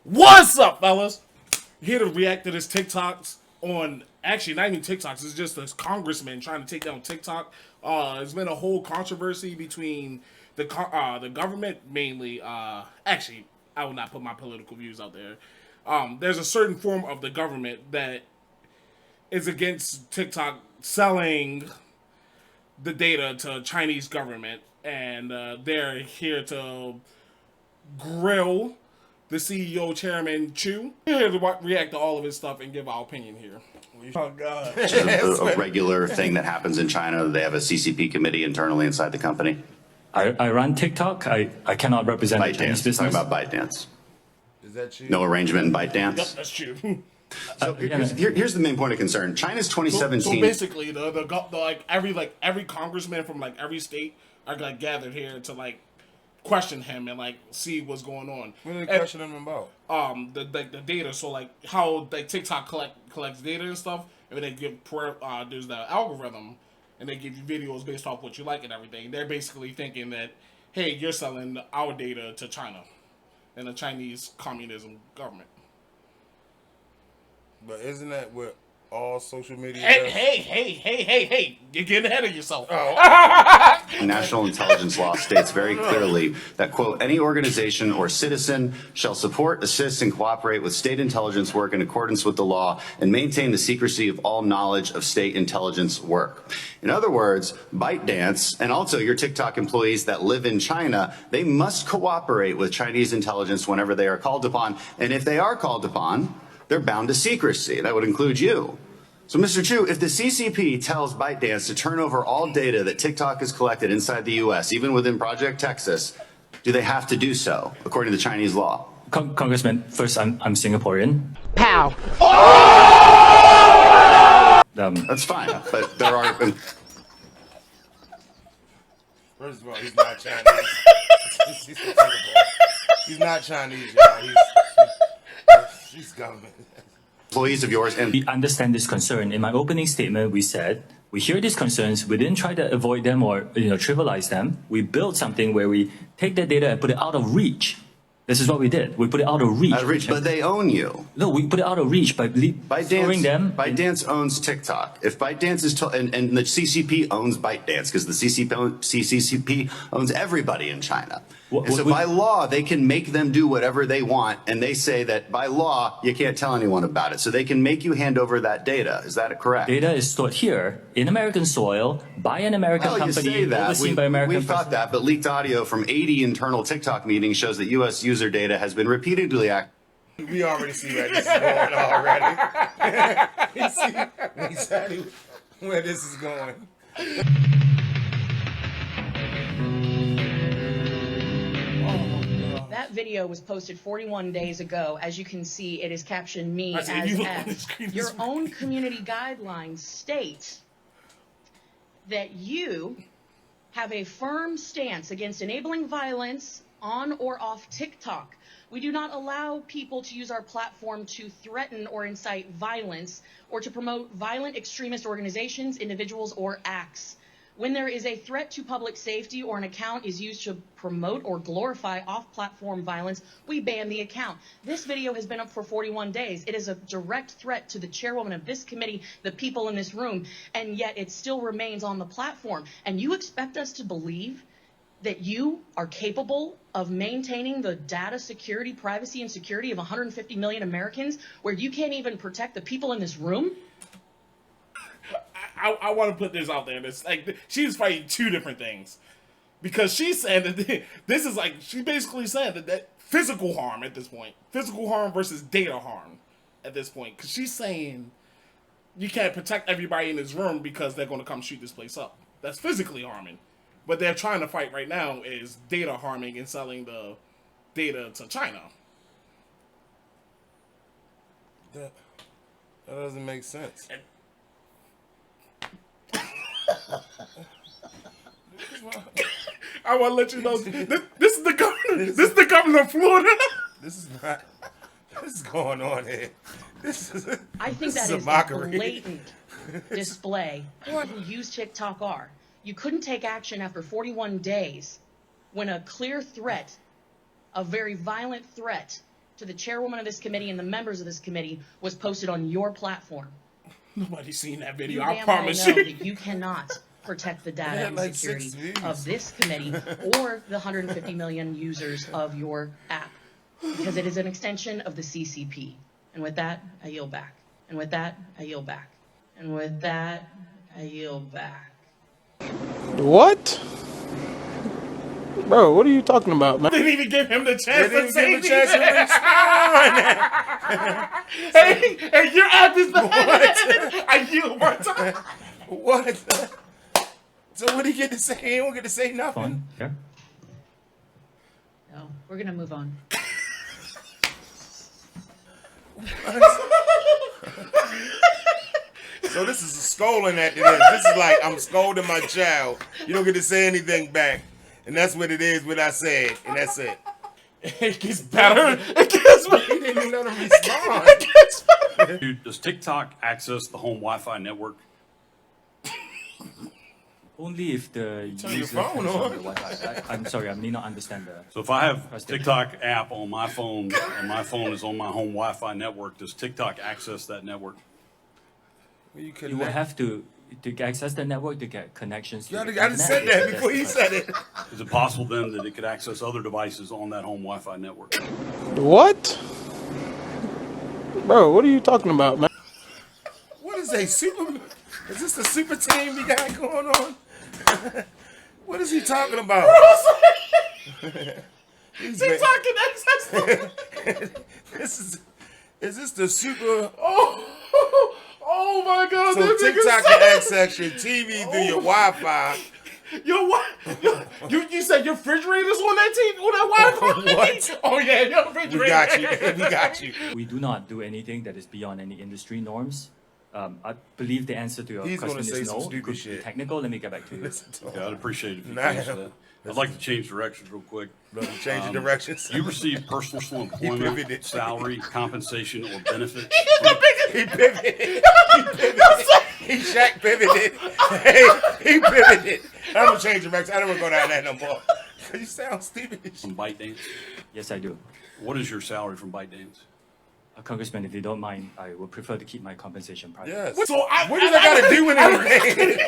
What's up, fellas? Here to react to this TikToks on, actually not even TikToks, it's just this congressman trying to take down TikTok. There's been a whole controversy between the government mainly. Actually, I will not put my political views out there. There's a certain form of the government that is against TikTok selling the data to Chinese government, and they're here to grill the CEO, Chairman Chu. We're here to react to all of his stuff and give our opinion here. Oh, God. It's a regular thing that happens in China. They have a CCP committee internally inside the company. I run TikTok. I cannot represent the Chinese ByteDance. business. Talking about ByteDance. Is that you? No arrangement in ByteDance. Yep, that's true. So here's the main point of concern. China's 2017. So basically, every congressman from every state are gathered here to question him and see what's going on. What are they questioning him about? The data. So how TikTok collects data and stuff, and they give there's the algorithm, and they give you videos based off what you like and everything. They're basically thinking that, hey, you're selling our data to China and the Chinese communism government. But isn't that what all social media does? Hey, you're getting ahead of yourself. Oh. National intelligence law states very clearly that, quote, any organization or citizen shall support, assist, and cooperate with state intelligence work in accordance with the law and maintain the secrecy of all knowledge of state intelligence work. In other words, ByteDance and also your TikTok employees that live in China, they must cooperate with Chinese intelligence whenever they are called upon. And if they are called upon, they're bound to secrecy. That would include you. So, Mr. Chu, if the CCP tells ByteDance to turn over all data that TikTok has collected inside the U.S., even within Project Texas, do they have to do so, according to Chinese law? Congressman, first, I'm Singaporean. Pow. That's fine, but there are... First of all, he's not Chinese. He's not Chinese, y'all. He's government. Employees of yours and... We understand this concern. In my opening statement, we said, we hear these concerns. We didn't try to avoid them or trivialize them. We built something where we take that data and put it out of reach. This is what we did. We put it out of reach. But they own you. No, we put it out of reach by storing them. ByteDance owns TikTok. If ByteDance is and the CCP owns ByteDance because the CCP owns everybody in China. And so by law, they can make them do whatever they want, and they say that by law, you can't tell anyone about it. So they can make you hand over that data. Is that correct? Data is stored here in American soil by an American company, overseen by American. We thought that, but leaked audio from 80 internal TikTok meetings shows that U.S. user data has been repeatedly We already see where this is going already. We see exactly where this is going. That video was posted 41 days ago. As you can see, it is captioned me as F. Your own community guidelines state that you have a firm stance against enabling violence on or off TikTok. We do not allow people to use our platform to threaten or incite violence or to promote violent extremist organizations, individuals, or acts. When there is a threat to public safety or an account is used to promote or glorify off-platform violence, we ban the account. This video has been up for 41 days. It is a direct threat to the chairwoman of this committee, the people in this room, and yet it still remains on the platform. And you expect us to believe that you are capable of maintaining the data security, privacy, and security of 150 million Americans where you can't even protect the people in this room? I want to put this out there. It's she's fighting two different things, because she's saying that this is she basically said that physical harm at this point, physical harm versus data harm at this point, because she's saying you can't protect everybody in this room because they're going to come shoot this place up. That's physically harming. What they're trying to fight right now is data harming and selling the data to China. That doesn't make sense. I want to let you know this is the governor. This is the governor of Florida. This is going on here. I think that is a blatant display of who use TikTok are. You couldn't take action after 41 days when a clear threat, a very violent threat, to the chairwoman of this committee and the members of this committee was posted on your platform. Nobody's seen that You video. I damn promise well know you. that you cannot protect the data and like security 6 views. of this committee or the 150 million users of your app, because it is an extension of the CCP. And with that, I yield back. And with that, I yield back. And with that, I yield back. What? Bro, what are you talking about, man? Didn't even give him the chance They to didn't say give him a chance to anything. respond. Hey, your app is not. I yield one time. What? So what do he get to say? He don't get to say nothing. Fine. Yeah. No, we're going to move on. So this is a scolding after this. This is like I'm scolding my child. You don't get to say anything back. And that's what it is, what I said. And that's it. It gets better. It gets better. He didn't even let him respond. It gets better. Dude, does TikTok access the home Wi-Fi network? Only if the Turn your user phone turns on. the Wi-Fi. I'm sorry, I may not understand the. So if I have TikTok app on my phone and my phone is on my home Wi-Fi network, does TikTok access that network? You You will have to access the network to get connections. To I the just said internet. that before he said it. Is it possible then that it could access other devices on that home Wi-Fi network? What? Bro, what are you talking about, man? What is a super? Is this the super team we got going on? What is he talking about? He's TikTok can access them. is this the super? Oh my God. So this nigga TikTok said- can access your TV through your Wi-Fi. Yo, what? You said your refrigerator's on that TV, on that Wi-Fi? What? Oh yeah, your refrigerator. We got you. We got you. We do not do anything that is beyond any industry norms. I believe the answer to your He's question gonna say is some no. stupid It could be shit. technical. Let me get back to you. Listen to Yeah, I'd appreciate it if you Nah. changed that. I'd like to change directions real quick. Brother, change the directions. You receive personal pivoted. employment, salary, compensation, or benefits. He pivoted. He Shaq pivoted. Hey, he pivoted. I'm gonna change directions. I don't wanna go down that no more. You sound stupid. From ByteDance. Yes, I do. What is your salary from ByteDance? Congressman, if you don't mind, I would prefer to keep my compensation private. Yes. So What does that got to do with anything?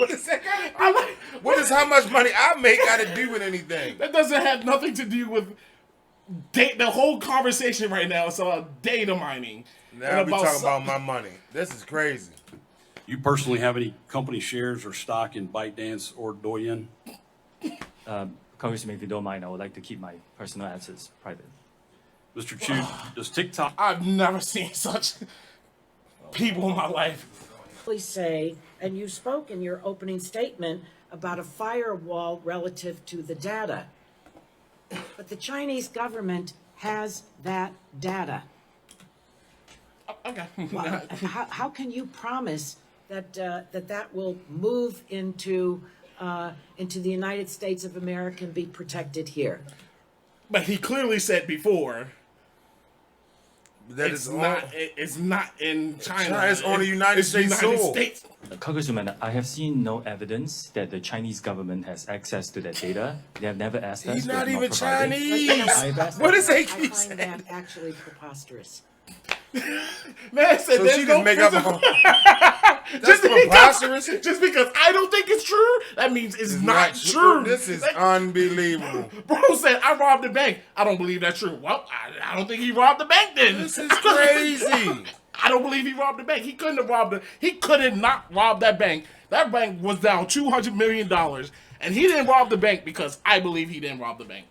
What does that got to do? What does how much money I make got to do with anything? That doesn't have nothing to do with the whole conversation right now. It's about data mining. Now we talking about my money. This is crazy. You personally have any company shares or stock in ByteDance or Douyin? Congressman, if you don't mind, I would like to keep my personal assets private. Mr. Chu, does TikTok I've never seen such people in my life. Say, and you spoke in your opening statement about a firewall relative to the data. But the Chinese government has that data. Okay. How can you promise that that will move into the United States of America and be protected here? But he clearly said before. That It's is not. It's not in China. It's on the United It's States soil. States. Congressman, I have seen no evidence that the Chinese government has access to that data. They have never asked us. He's We have not even provided. Chinese. What is I that? find that actually preposterous. Man said So there's she no just make up physical- That's preposterous. Just because I don't think it's true, that means it's not true. This is unbelievable. Bro said I robbed the bank. I don't believe that's true. Well, I don't think he robbed the bank then. This is crazy. I don't believe he robbed the bank. He couldn't have robbed it. He couldn't not rob that bank. That bank was down $200 million, and he didn't rob the bank because I believe he didn't rob the bank.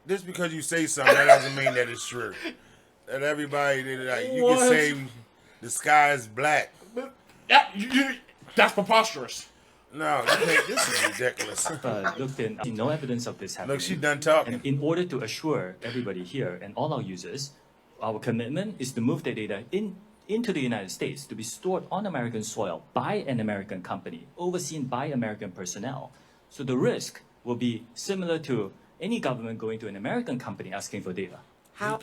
Just because you say something, that doesn't mean that it's true. That everybody, like, you What? can say the sky is black. Yeah, that's preposterous. No, you can't. This is ridiculous. Looked in, no evidence of this happening. Look, she done talking. And in order to assure everybody here and all our users, our commitment is to move the data into the United States to be stored on American soil by an American company, overseen by American personnel. So the risk will be similar to any government going to an American company asking for data. How?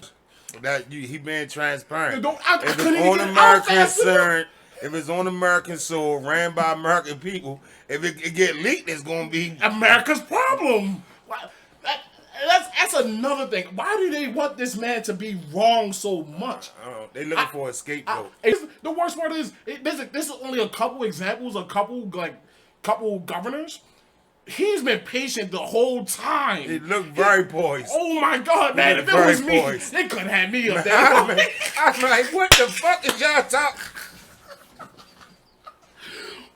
He being transparent. I If couldn't it's even on get it out American fast enough. soil, if it's on American soil, ran by American people, if it get leaked, it's gonna be. America's problem. That's That's another thing. Why do they want this man to be wrong so much? I don't know. They looking for a scapegoat. The worst part is, this is only a couple examples, couple governors. He's been patient the whole time. It looked very poised. Oh my God, man! If it was me, they couldn't have me up there. I'm like, what the fuck is y'all talking?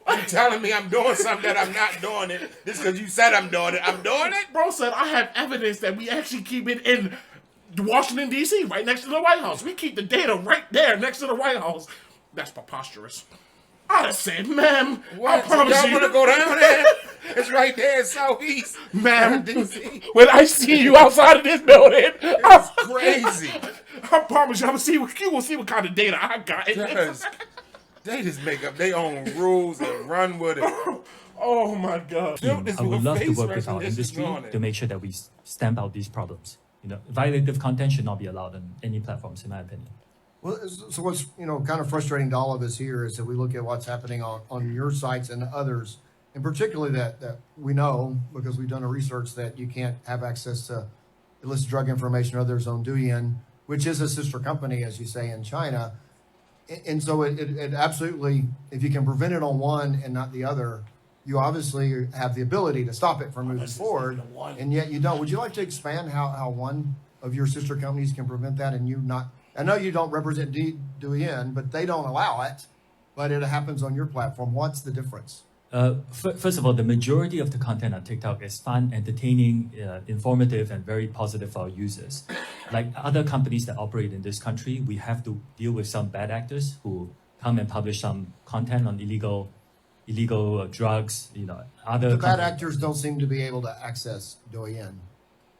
You telling me I'm doing something that I'm not doing it? Just because you said I'm doing it, I'm doing it? Bro said, I have evidence that we actually keep it in Washington, D.C., right next to the White House. We keep the data right there next to the White House. That's preposterous. I said, ma'am, What? I promise y'all you. want to go down there? It's right there in Southeast. Ma'am, D.C. when I see you outside of this building, It's crazy. I promise you, you will see what kind of data I got. Because they just make up their own rules and run with it. Oh my God. I would love to work with our industry to make sure that we stamp out these problems. Violative content should not be allowed on any platforms, in my opinion. Well, so what's kind of frustrating to all of us here is that we look at what's happening on your sites and others, and particularly that we know because we've done a research that you can't have access to illicit drug information or others on Douyin, which is a sister company, as you say, in China. And so it absolutely, if you can prevent it on one and not the other, you obviously have the ability to stop it from moving forward, and yet you don't. Would you like to expand how one of your sister companies can prevent that and you not? I know you don't represent Douyin, but they don't allow it, but it happens on your platform. What's the difference? First of all, the majority of the content on TikTok is fun, entertaining, informative, and very positive for our users. Like other companies that operate in this country, we have to deal with some bad actors who come and publish some content on illegal drugs. The bad actors don't seem to be able to access Douyin.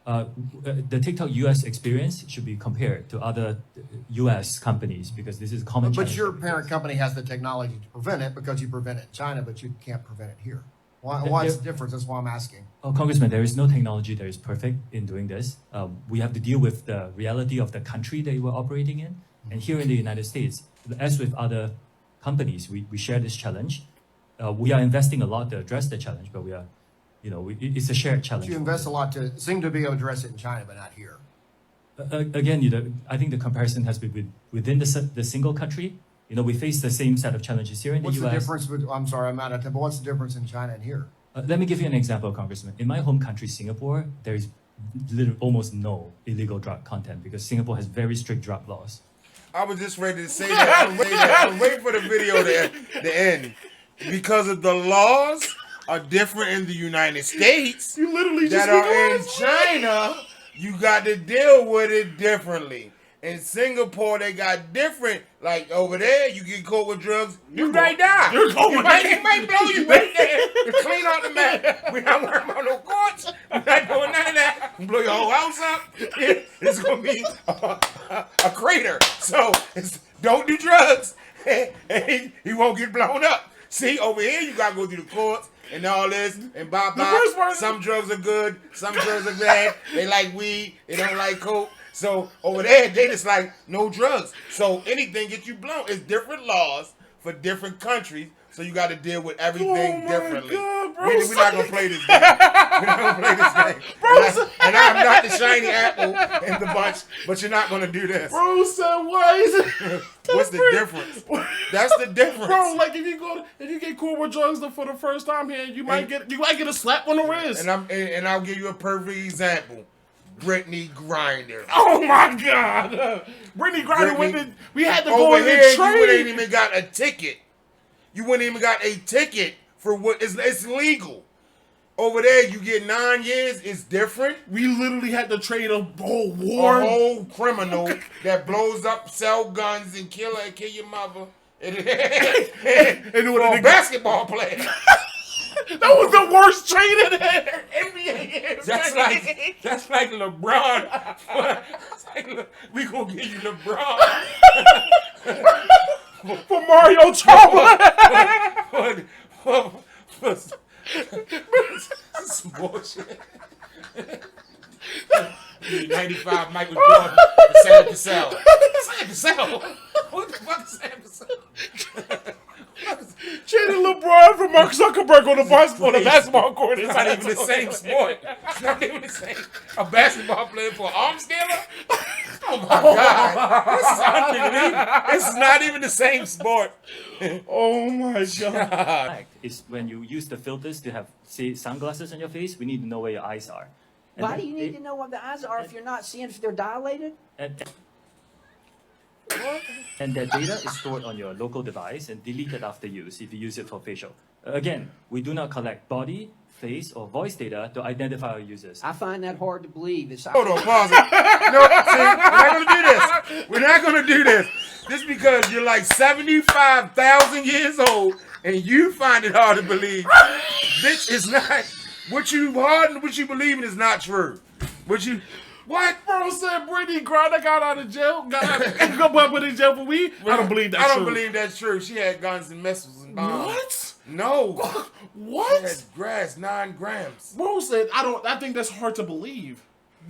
The TikTok US experience should be compared to other US companies because this is a common. But your parent company has the technology to prevent it because you prevent it in China, but you can't prevent it here. What's the difference? That's why I'm asking. Oh, Congressman, there is no technology that is perfect in doing this. We have to deal with the reality of the country that we're operating in. And here in the United States, as with other companies, we share this challenge. We are investing a lot to address the challenge, but it's a shared challenge. You invest a lot to seem to be able to address it in China, but not here. Again, I think the comparison has been within the single country. We face the same set of challenges here in the US. What's the difference? I'm sorry, I'm out of time, but what's the difference in China and here? Let me give you an example, Congressman. In my home country, Singapore, there is almost no illegal drug content because Singapore has very strict drug laws. I was just ready to say that. I was waiting for the video to end. Because of the laws are different in the United States You literally just that are in China, you got to deal with it differently. In Singapore, they got different. Like over there, you get caught with drugs, you might die. It might blow you right there. You clean out the map. We're not worrying about no courts. We're not doing none of that. We blow your whole house up. It's gonna be a crater. So don't do drugs, and you won't get blown up. See, over here, you gotta go through the courts and all this, and bye-bye. Some drugs are good, some drugs are bad. They like weed, they don't like coke. So over there, they just like no drugs. So anything get you blown. It's different laws for different countries. So you got to deal with everything differently. God, bro, We're not gonna play this game. We're not gonna play this game. And I'm not the shiny apple in the bunch, but you're not gonna do this. Bro said, why is it? What's the difference? That's the difference. Bro, like if you get caught with drugs for the first time here, you might get a slap on the wrist. And I'll give you a perfect example. Brittany Griner. Oh my God, Brittany Griner. We had to go over in here. the train. You wouldn't even got a ticket. You wouldn't even got a ticket for what it's legal. Over there, you get 9 years. It's different. We literally had to trade a whole war. A whole criminal that blows up, sell guns, and kill your mother. And a basketball player. That was the worst trade in NBA history. That's like LeBron. We gonna give you LeBron for Mario Chalmers. This is bullshit. 95 Michael Jordan, Sam Cassell. What the fuck is Sam Cassell? Traded LeBron for Mark Zuckerberg on the basketball court. It's not even the same sport. It's not even the same. A basketball player for an arms dealer? Oh my God. This is unbelievable. This is not even the same sport. Oh my God. Fact is when you use the filters to have, say, sunglasses on your face, we need to know where your eyes are. And Why then do you need to know what the eyes are if you're not seeing if they're dilated? And that data is stored on your local device and deleted after use if you use it for facial. Again, we do not collect body, face, or voice data to identify our users. I find that hard to believe. Hold on, pause it. No, see, we're not going to do this. We're not going to do this. Just because you're like 75,000 years old and you find it hard to believe. Bitch, it's not. What you believe in is not true. What? Bro said Brittany Griner got out of jail. Got put in jail for weed. I don't believe that's true. I don't believe that's true. She had guns and missiles and bombs. What? No. What? She had grass, 9 grams. Bro said I think that's hard to believe.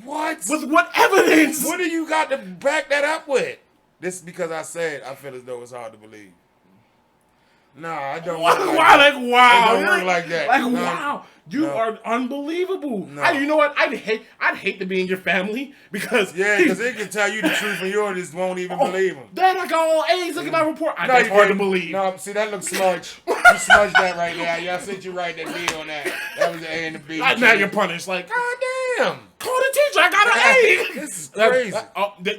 What? With what evidence? What do you got to back that up with? This is because I said I feel as though it's hard to believe. Nah, I don't. Wow, It don't work like that. Like, wow. You are unbelievable. No. You know what? I'd hate to be in your family because because they can tell you the truth and you just won't even believe them. Dad, I got all A's. Look at my report. That's hard to believe. No, see that looks smudged. You smudged that right there. Y'all sent you right that B on that. That was the A and the B. Now you're punished. Like, God damn. Call the teacher. I got an A. This is crazy.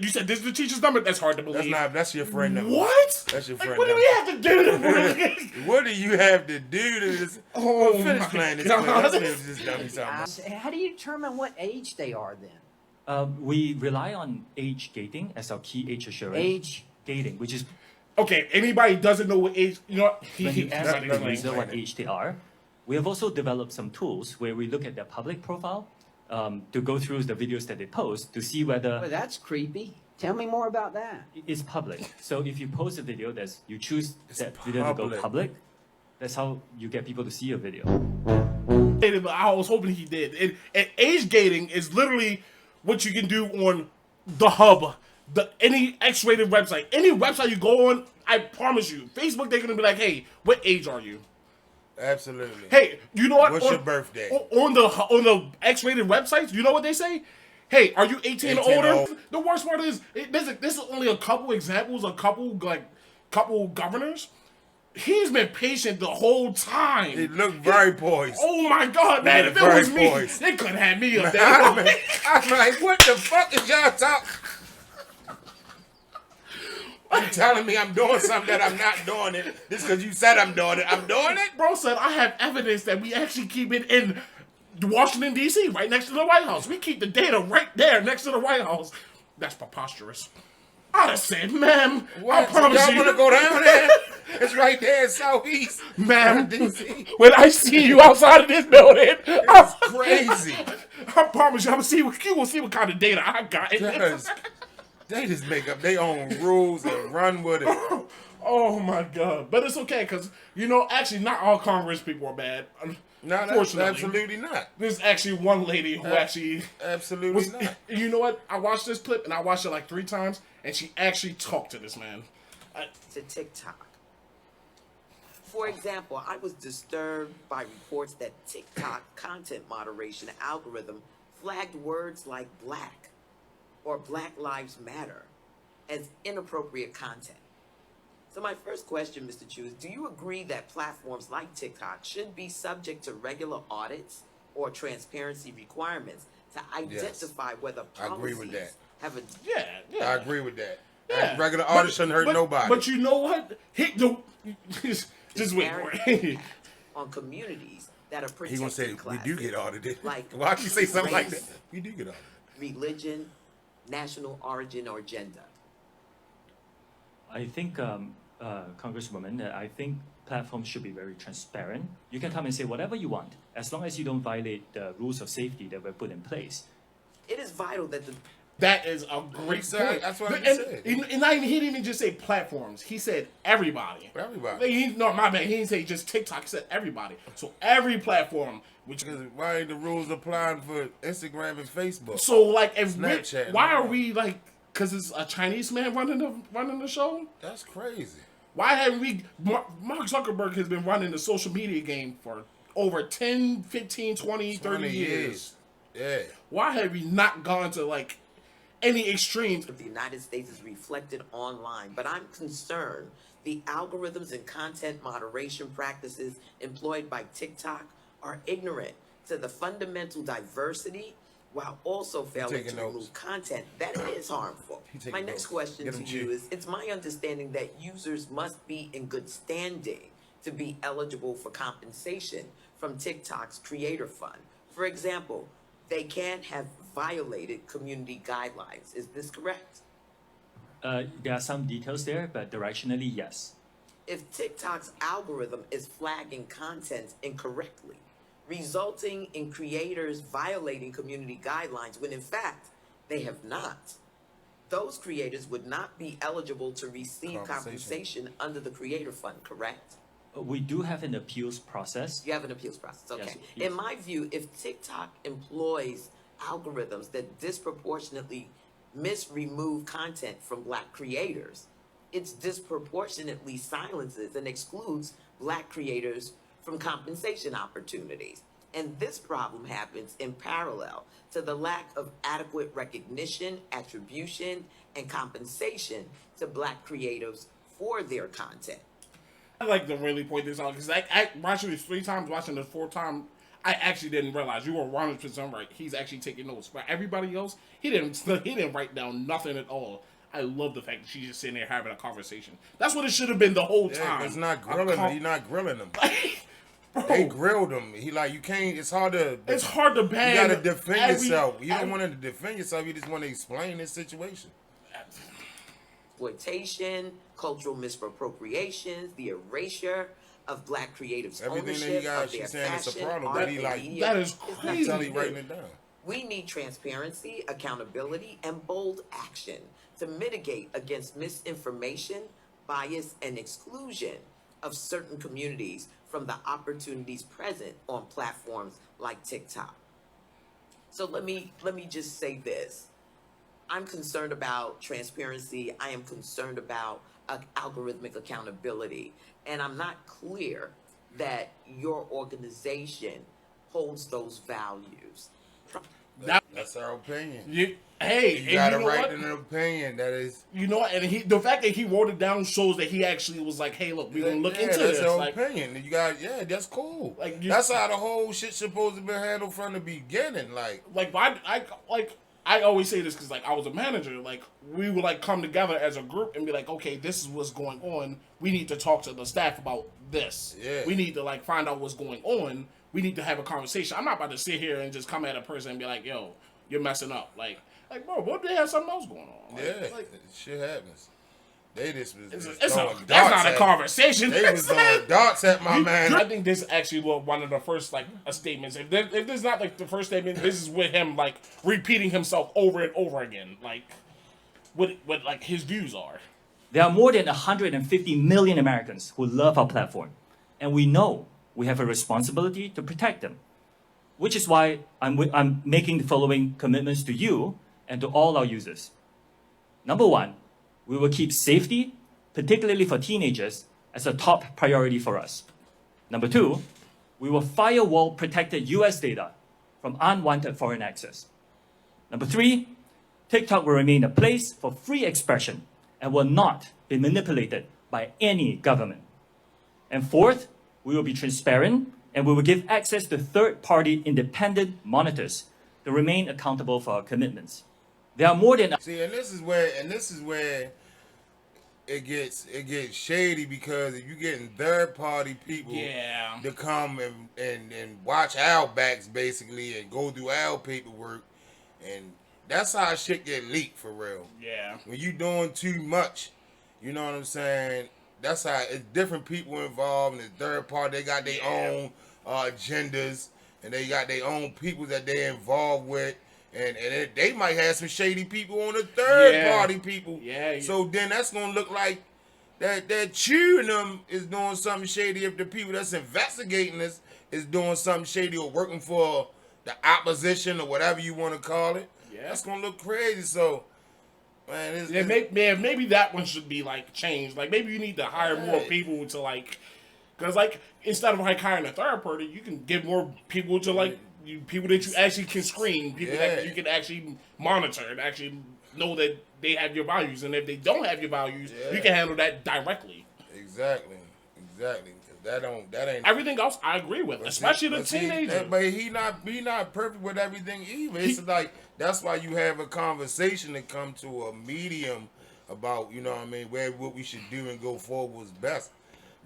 You said this is the teacher's number. That's hard to believe. That's your friend number. What? That's your friend What number. do we have to do to really? What do you have to do to this? Oh, finish my playing this. God. Let's finish this dummy something. How do you determine what age they are then? We rely on age gating as our key age assurance. Age gating, which is okay. Anybody doesn't know what age? You know, when you ask he's the not user what age they are. We have also developed some tools where we look at their public profile to go through the videos that they post to see whether Well, that's creepy. Tell me more about that. it's public. So if you post a video you choose that video to go public, that's how you get people to see your video. I was hoping he did. And age gating is literally what you can do on the hub, any X-rated website, any website you go on. I promise you, Facebook, they're gonna be like, "Hey, what age are you?" Absolutely. Hey, you know what? What's your birthday? On the X-rated websites, you know what they say? Hey, are you 18 or older? The worst part is this is only a couple examples, a couple governors. He's been patient the whole time. It looked very poised. Oh my God, man! If it was me, they couldn't have me up there. I'm like, what the fuck is y'all talking? You telling me I'm doing something that I'm not doing it? Just because you said I'm doing it, I'm doing it? Bro said I have evidence that we actually keep it in Washington, D.C., right next to the White House. We keep the data right there next to the White House. That's preposterous. I'd have said, ma'am, I promise y'all you. want to go down there? It's right there in Southeast. Ma'am, DC. when I see you outside of this building, it's crazy. I promise you, you will see what kind of data I got. They just make up their own rules and run with it. Oh my God. But it's okay because, actually not all Congress people are bad. No, that's absolutely not. There's actually one lady who absolutely not. You know what? I watched this clip and I watched it like 3 times and she actually talked to this man. To TikTok. For example, I was disturbed by reports that TikTok content moderation algorithm flagged words like black or Black Lives Matter as inappropriate content. So my first question, Mr. Chu, is do you agree that platforms like TikTok should be subject to regular audits or transparency requirements to identify whether policies have a... Yeah. I agree with that. Yeah. Regular audits shouldn't hurt nobody. But you know what? Just wait for it. On communities that are protected. He gonna say we do get audited. Like why you say something like that? We do get audited. Religion, national origin, or gender. I think, Congresswoman, I think platforms should be very transparent. You can come and say whatever you want, as long as you don't violate the rules of safety that were put in place. It is vital that That is a great point. That's what I said. And he didn't even just say platforms. He said everybody. Everybody. No, my bad. He didn't say just TikTok. He said everybody. So every platform. Why ain't the rules applying for Instagram and Facebook? So like, if Snapchat, why are we like? Because it's a Chinese man running the show. That's crazy. Why haven't we? Mark Zuckerberg has been running the social media game for over 10, 15, 20, 30 years. Yeah. Why have we not gone to like any extremes? Of the United States is reflected online, but I'm concerned the algorithms and content moderation practices employed by TikTok are ignorant to the fundamental diversity while also failing to remove content that is harmful. My next question to you is, it's my understanding that users must be in good standing to be eligible for compensation from TikTok's Creator Fund. For example, they can't have violated community guidelines. Is this correct? There are some details there, but directionally, yes. If TikTok's algorithm is flagging content incorrectly, resulting in creators violating community guidelines when in fact they have not, those creators would not be eligible to receive compensation under the Creator Fund, correct? We do have an appeals process. You have an appeals process, okay. Yes. In my view, if TikTok employs algorithms that disproportionately remove content from Black creators, it disproportionately silences and excludes Black creators from compensation opportunities. And this problem happens in parallel to the lack of adequate recognition, attribution, and compensation to Black creatives for their content. I like to really point this out because I watching this 3 times, watching this 4th time, I actually didn't realize you were 100% right. He's actually taking notes. But everybody else, he didn't write down nothing at all. I love the fact that she's just sitting there having a conversation. That's what it should have been the whole time. It's not grilling him. He's not grilling him. Bro, they grilled him. He like, you can't. It's hard to. It's hard to ban. You gotta defend yourself. You don't want to defend yourself. You just want to explain this situation. Exploitation, cultural misappropriations, the erasure of Black creatives' Everything ownership that he got, of their she's saying it's a fashion, problem. art, That he and like. media. That is crazy. Tell he writing it down. We need transparency, accountability, and bold action to mitigate against misinformation, bias, and exclusion of certain communities from the opportunities present on platforms like TikTok. So let me just say this. I'm concerned about transparency. I am concerned about algorithmic accountability. And I'm not clear that your organization holds those values. That's our opinion. You got you a know right what? to an opinion. That is, you know what? And the fact that he wrote it down shows that he actually was like, "Hey, look, we're gonna look into that's this." our Like, opinion. You got, that's cool. Like, that's how the whole shit supposed to be handled from the beginning. Like I always say this because like I was a manager. Like we would like come together as a group and be like, "Okay, this is what's going on. We need to talk to the staff about this. Yeah. We need to like find out what's going on. We need to have a conversation." I'm not about to sit here and just come at a person and be like, "Yo, you're messing up." Like bro, what if they have something else going on? Like, shit happens. They just was that's not a conversation. They was throwing darts at my man. I think this is actually one of the first like statements. If this is not like the first statement, this is with him like repeating himself over and over again, like what like his views are. There are more than 150 million Americans who love our platform, and we know we have a responsibility to protect them, which is why I'm making the following commitments to you and to all our users. Number one, we will keep safety, particularly for teenagers, as a top priority for us. Number two, we will firewall protected US data from unwanted foreign access. Number three, TikTok will remain a place for free expression and will not be manipulated by any government. And fourth, we will be transparent and we will give access to third-party independent monitors to remain accountable for our commitments. There are more than... See, and this is where it gets shady, because if you're getting third-party people to come and watch our backs, basically, and go through our paperwork, and that's how shit get leaked, for real. Yeah. When you doing too much, you know what I'm saying? That's how it's different people involved, and the third party, they got their own agendas, and they got their own people that they're involved with. And they might have some shady people on the third party people. Yeah. So then that's gonna look like that chewing them is doing something shady if the people that's investigating this is doing something shady or working for the opposition or whatever you want to call it. Yeah. That's gonna look crazy. So man, maybe that one should be like changed. Like maybe you need to hire more people to like, because like instead of like hiring a third party, you can get more people to like people that you actually can screen, people that you can actually monitor and actually know that they have your values. And if they don't have your values, you can handle that directly. Exactly. That ain't everything else. I agree with, especially the teenagers. But he not perfect with everything either. It's like that's why you have a conversation to come to a medium about, you know what I mean, what we should do and go forward was best.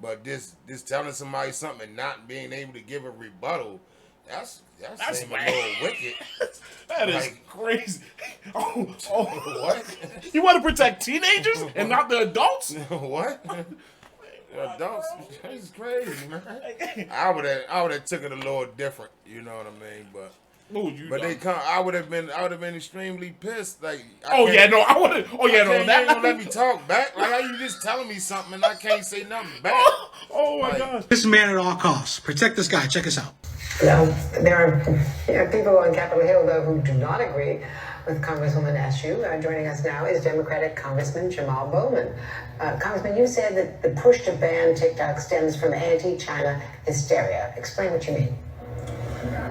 But this telling somebody something and not being able to give a rebuttal, that's a little wicked. That is crazy. Oh, what? You want to protect teenagers and not the adults? What? Adults, it's crazy, man. I would have took it a little different, you know what I mean? But I would have been extremely pissed. Like, I would have. That don't let me talk back. Like, how you just telling me something and I can't say nothing back? Oh my gosh! This man at all costs. Protect this guy. Check us out. Now, there are people on Capitol Hill, though, who do not agree with Congresswoman Eshoo. Joining us now is Democratic Congressman Jamal Bowman. Congressman, you said that the push to ban TikTok stems from anti-China hysteria. Explain what you mean.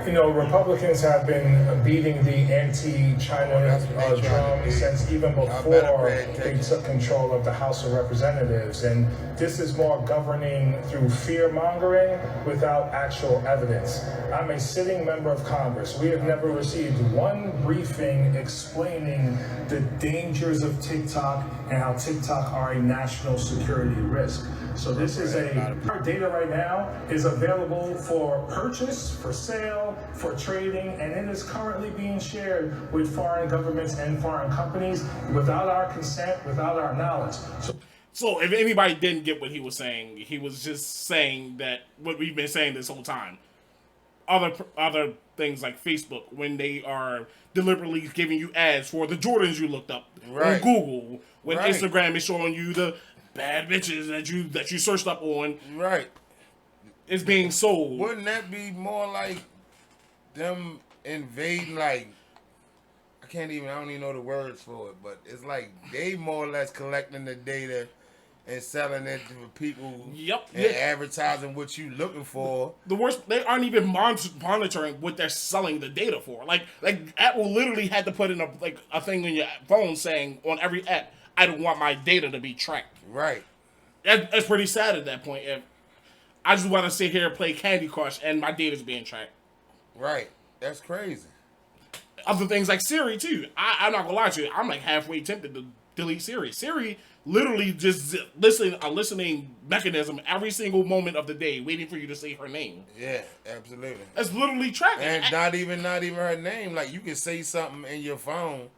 You know, Republicans have been beating the anti-China drum since even before they took control of the House of Representatives. And this is more governing through fear-mongering without actual evidence. I'm a sitting member of Congress. We have never received one briefing explaining the dangers of TikTok and how TikTok are a national security risk. So this is our data right now is available for purchase, for sale, for trading, and it is currently being shared with foreign governments and foreign companies without our consent, without our knowledge. So if anybody didn't get what he was saying, he was just saying that what we've been saying this whole time. Other things like Facebook, when they are deliberately giving you ads for the Jordans you looked up on Google, when Instagram is showing you the bad bitches that you searched up on, it's being sold. Wouldn't that be more like them invading? Like, I don't even know the words for it, but it's like they more or less collecting the data and selling it to people. And advertising what you looking for. The worst, they aren't even monitoring what they're selling the data for. Like Apple literally had to put in a thing on your phone saying on every app, I don't want my data to be tracked. Right. That's pretty sad at that point. If I just want to sit here and play Candy Crush and my data's being tracked. Right. That's crazy. Other things like Siri too. I'm not gonna lie to you. I'm like halfway tempted to delete Siri. Siri literally just a listening mechanism every single moment of the day, waiting for you to say her name. Yeah, absolutely. That's literally tracking. And not even her name. Like, you can say something in your phone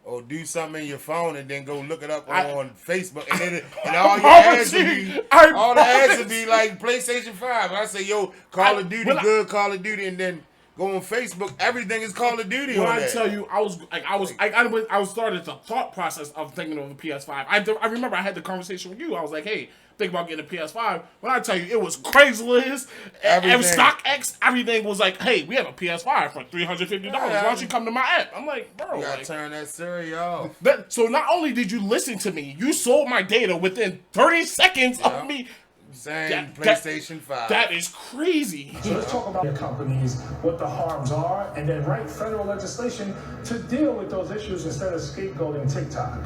or do something in your phone and then go look it up on Facebook, and all your ads would be like PlayStation 5. I say, yo, Call of Duty, Call of Duty, and then go on Facebook, everything is Call of Duty on that. Tell you, I was started the thought process of thinking of a PS5. I remember I had the conversation with you. I was like, hey, think about getting a PS5. When I tell you, it was Craigslist, and StockX, everything was like, hey, we have a PS5 for $350. Why don't you come to my app? I'm like, bro. You gotta turn that Siri off. So not only did you listen to me, you sold my data within 30 seconds of me. PlayStation 5. That is crazy. So let's talk about the companies, what the harms are, and then write federal legislation to deal with those issues instead of scapegoating TikTok.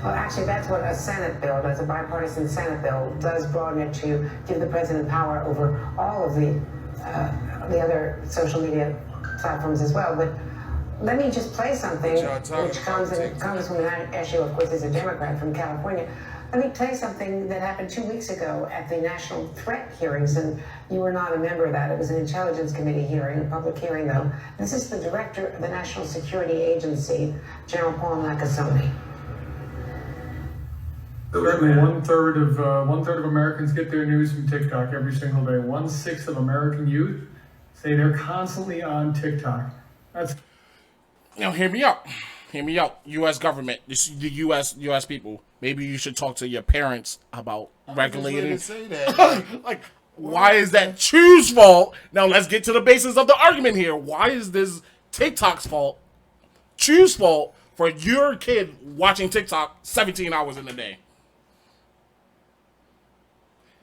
Well, actually, that's what a Senate bill does. A bipartisan Senate bill does broaden it to give the president power over all of the other social media platforms as well. But let me just play something which comes in. Congresswoman Eshoo, of course, is a Democrat from California. Let me play something that happened 2 weeks ago at the national threat hearings, and you were not a member of that. It was an Intelligence Committee hearing, a public hearing, though. This is the director of the National Security Agency, General Paul Nakasone. Currently, one third of Americans get their news from TikTok every single day. 1/6 of American youth say they're constantly on TikTok. Now, hear me out. Hear me out. U.S. government, the U.S. people. Maybe you should talk to your parents about regulating. Say that. Like, why is that Chew's fault? Now let's get to the basis of the argument here. Why is this TikTok's fault, Chew's fault, for your kid watching TikTok 17 hours in a day?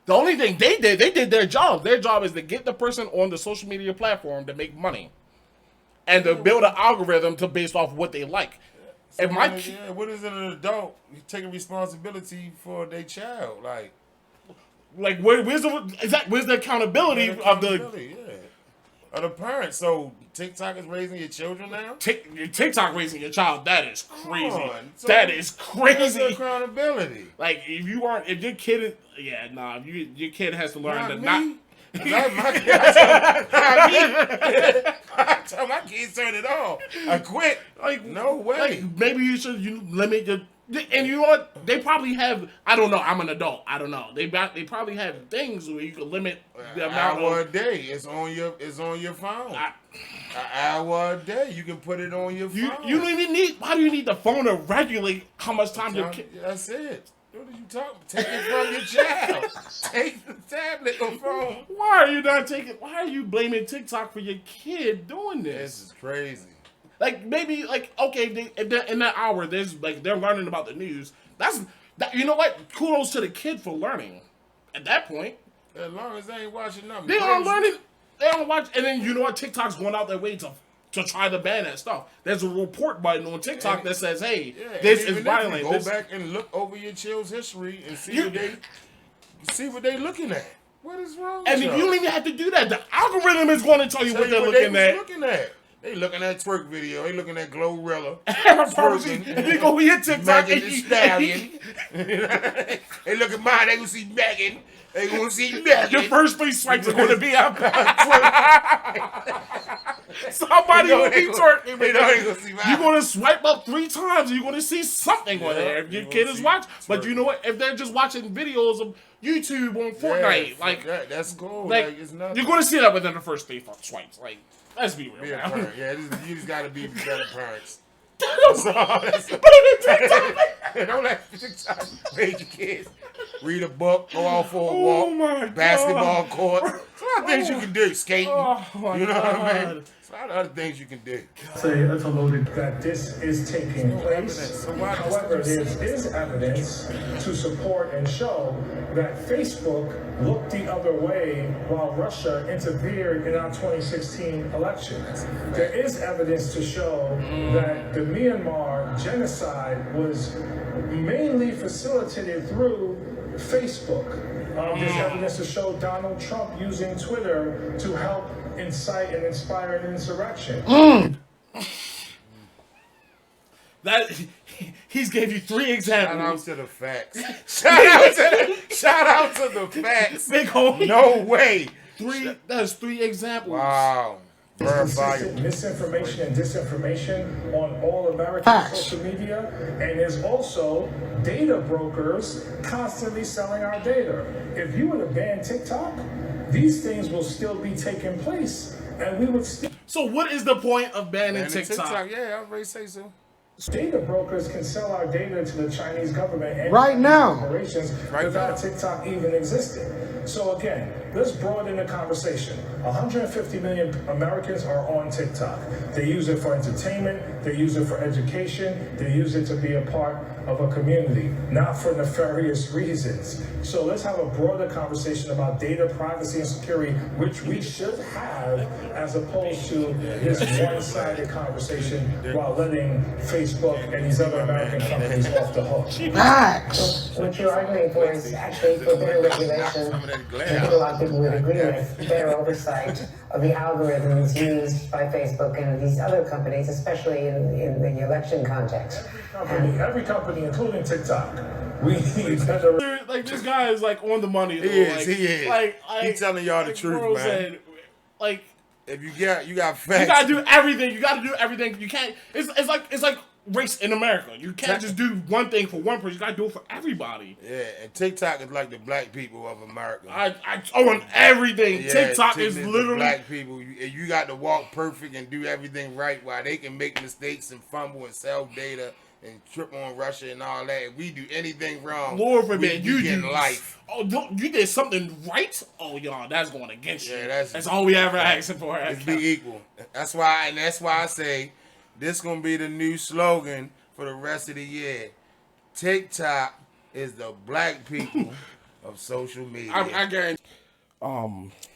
The only thing they did their job. Their job is to get the person on the social media platform to make money. and to build an algorithm to based off what they like. So If my what is an adult taking responsibility for their child? where's the accountability of the parents? So TikTok is raising your children now. TikTok raising your child, that is crazy. So that is crazy. Where's the accountability? Like if your kid is, your kid has to learn to not. I tell my kids turn it off. I quit. Like no way. Like maybe you should limit your. And you know what? They probably have. I don't know. I'm an adult. I don't know. They probably have things where you can limit the amount hour a day. It's on your phone. An hour a day. You can put it on your phone. You don't even need. Why do you need the phone to regulate how much time your kid? That's it. What are you talking? Take it from your child. Take the tablet or phone. Why are you not taking? Why are you blaming TikTok for your kid doing this? This is crazy. Like maybe okay, in that hour, there's they're learning about the news. You know what? Kudos to the kid for learning. At that point, as long as they ain't watching nothing, they are learning. They don't watch, and then you know what? TikTok's going out their way to try to ban that stuff. There's a report button on TikTok that says, "Hey, this is violent." Go back and look over your child's history and see what they looking at. What is wrong? And you don't even have to do that. The algorithm is going to tell you what they're looking at. They looking at twerk video. They looking at Glorilla. Twerking. And they go hit TikTok. Megan Thee Stallion. They look at mine. They gonna see Megan. They gonna see Megan. Your first 3 swipes are going to be out. Somebody will be twerking. You're going to swipe up 3 times and you're going to see something on there. If your kid is watching. But you know what? If they're just watching videos of YouTube on Fortnite, that's cool. It's nothing. You're going to see that within the first 3 swipes. Let's be real. You just got to be better parents. Don't let TikTok raise your kids. Read a book, go out for a walk, basketball court. There's a lot of things you can do. Skating. You know what I mean? There's a lot of other things you can do. Say that's a loaded that this is taking place. However, there is evidence to support and show that Facebook looked the other way while Russia interfered in our 2016 election. There is evidence to show that the Myanmar genocide was mainly facilitated through Facebook. There's evidence to show Donald Trump using Twitter to help incite and inspire an insurrection. That he's gave you 3 examples. Shout out to the facts. Shout out to the facts. Big homie. No way. That's 3 examples. Wow. Misinformation and disinformation on all American social media, and there's also data brokers constantly selling our data. If you were to ban TikTok, these things will still be taking place, and we would still. So what is the point of banning TikTok? Yeah, I already say so. Data brokers can sell our data to the Chinese government and Right now. corporations without TikTok even existing. So again, let's broaden the conversation. 150 million Americans are on TikTok. They use it for entertainment, they use it for education, they use it to be a part of a community, not for nefarious reasons. So let's have a broader conversation about data privacy and security, which we should have, as opposed to this one-sided conversation while letting Facebook and these other American companies off the hook. Facts. What you're arguing for is actually for better regulation. I think a lot of people would agree with better oversight of the algorithms used by Facebook and these other companies, especially in the election context. Every company, including TikTok, we need better. Like this guy is on the money. He is. He's telling y'all the truth, man. If you got facts. You gotta do everything. You can't. It's like race in America. You can't just do one thing for one person. You gotta do it for everybody. Yeah, and TikTok is like the black people of America. I own everything. Yeah, TikTok is literally the black people. You got to walk perfect and do everything right, while they can make mistakes and fumble and sell data and trip on Russia and all that. If we do anything wrong, Lord forbid you get do life. Oh, you did something right. Oh, y'all, that's going against you. Yeah, that's all we ever asking for. It's be equal. That's why I say this gonna be the new slogan for the rest of the year. TikTok is the black people of social media. I guarantee.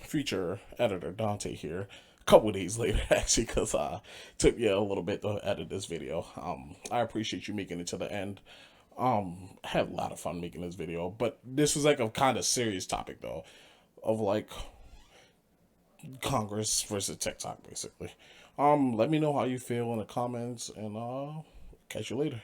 Feature editor Dante here. couple of days later, actually, because took me a little bit to edit this video. I appreciate you making it to the end. I had a lot of fun making this video, but this was like a kind of serious topic though, of like Congress versus TikTok, basically. Let me know how you feel in the comments, and catch you later.